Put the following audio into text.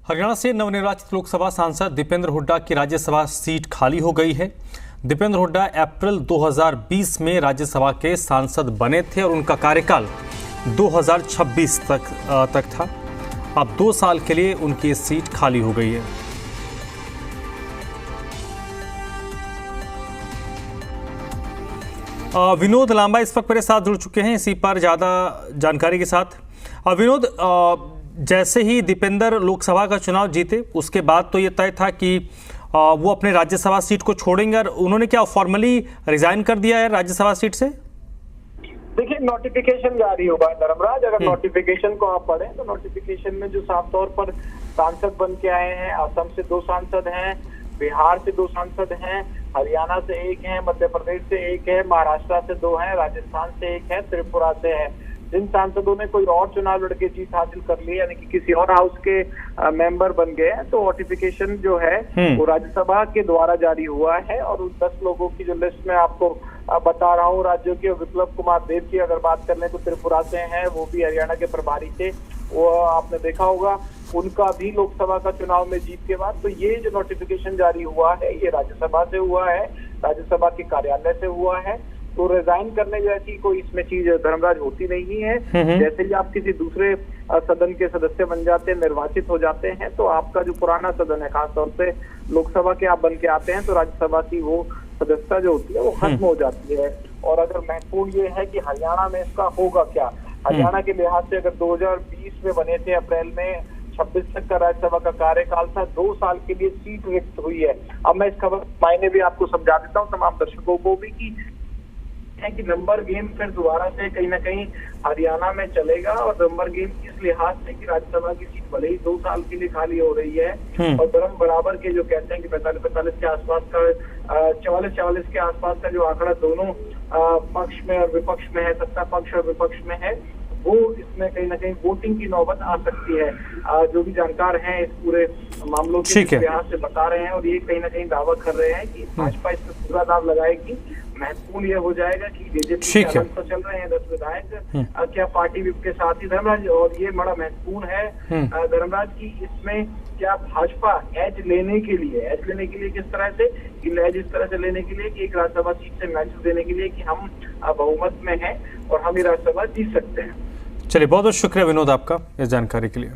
हरियाणा से नवनिर्वाचित लोकसभा सांसद दीपेंद्र हुड्डा की राज्यसभा सीट खाली हो गई है। दीपेंद्र हुड्डा अप्रैल 2020 में राज्यसभा के सांसद बने थे और उनका कार्यकाल 2026 तक था। अब 2 साल के लिए उनकी सीट खाली हो गई है। विनोद लांबा इस वक्त मेरे साथ जुड़ चुके हैं इसी पर ज़्यादा जानकारी के साथ। विनोद, जैसे ही दीपेंद्र लोकसभा का चुनाव जीते उसके बाद तो ये तय था कि वो अपने राज्यसभा सीट को छोड़ेंगे और उन्होंने क्या फॉर्मली रिजाइन कर दिया है राज्यसभा सीट से? देखिए, नोटिफिकेशन जारी हुआ है धर्मराज। अगर नोटिफिकेशन को आप पढ़ें तो नोटिफिकेशन में जो साफ तौर पर सांसद बन के आए हैं, असम से 2 सांसद हैं, बिहार से 2 सांसद हैं, हरियाणा से 1 है, मध्य प्रदेश से 1 है, महाराष्ट्र से 2 है, राजस्थान से 1 है, त्रिपुरा से है। जिन सांसदों ने कोई और चुनाव लड़के जीत हासिल कर ली, यानी कि किसी और हाउस के मेंबर बन गए हैं, तो नोटिफिकेशन जो है वो राज्यसभा के द्वारा जारी हुआ है। और उन 10 लोगों की जो लिस्ट में आपको बता रहा हूँ राज्यों की, विप्लव कुमार देव की अगर बात कर लें तो त्रिपुरा से हैं, वो भी हरियाणा के प्रभारी थे, वो आपने देखा होगा, उनका भी लोकसभा का चुनाव में जीत के बाद। तो ये जो नोटिफिकेशन जारी हुआ है ये राज्यसभा से हुआ है, राज्यसभा के कार्यालय से हुआ है। तो रिजाइन करने जैसी कोई इसमें चीज धर्मराज होती नहीं है। जैसे ही आप किसी दूसरे सदन के सदस्य बन जाते हैं, निर्वाचित हो जाते हैं, तो आपका जो पुराना सदन है, खासतौर से लोकसभा के आप बन के आते हैं, तो राज्यसभा की वो सदस्यता जो होती है वो खत्म हो जाती है। और अगर महत्वपूर्ण ये है कि हरियाणा में इसका होगा क्या, हरियाणा के लिहाज से अगर 2020 में बने थे अप्रैल में, 26 तक का राज्यसभा का कार्यकाल था, 2 साल के लिए सीट रिक्त हुई है। अब मैं इस खबर मायने भी आपको समझा देता हूँ तमाम दर्शकों को भी कि नंबर गेम फिर दोबारा से कहीं ना कहीं हरियाणा में चलेगा। और नंबर गेम इस लिहाज से कि राज्यसभा की सीट भले ही 2 साल के लिए खाली हो रही है और धर्म बराबर के जो कहते हैं कि 45-45 के आसपास का, 44-44 के आसपास का जो आंकड़ा दोनों पक्ष में और विपक्ष में है, सत्ता पक्ष और विपक्ष में है, वो इसमें कहीं ना कहीं वोटिंग की नौबत आ सकती है। जो भी जानकार हैं इस पूरे मामलों के लिहाज से बता रहे हैं और ये कहीं ना कहीं दावा कर रहे हैं कि भाजपा इस पर पूरा दाव लगाएगी। महत्वपूर्ण यह हो जाएगा कि बीजेपी के तो चल रहे हैं 10 विधायक क्या पार्टी विप के साथ ही धर्मराज, और ये बड़ा महत्वपूर्ण है धर्मराज की इसमें क्या भाजपा एज लेने के लिए किस तरह से एज इस तरह से लेने के लिए कि एक राज्यसभा सीट से मैसेज देने के लिए कि हम बहुमत में हैं और हम ये राज्यसभा जीत सकते हैं। चलिए, बहुत बहुत शुक्रिया विनोद आपका इस जानकारी के लिए।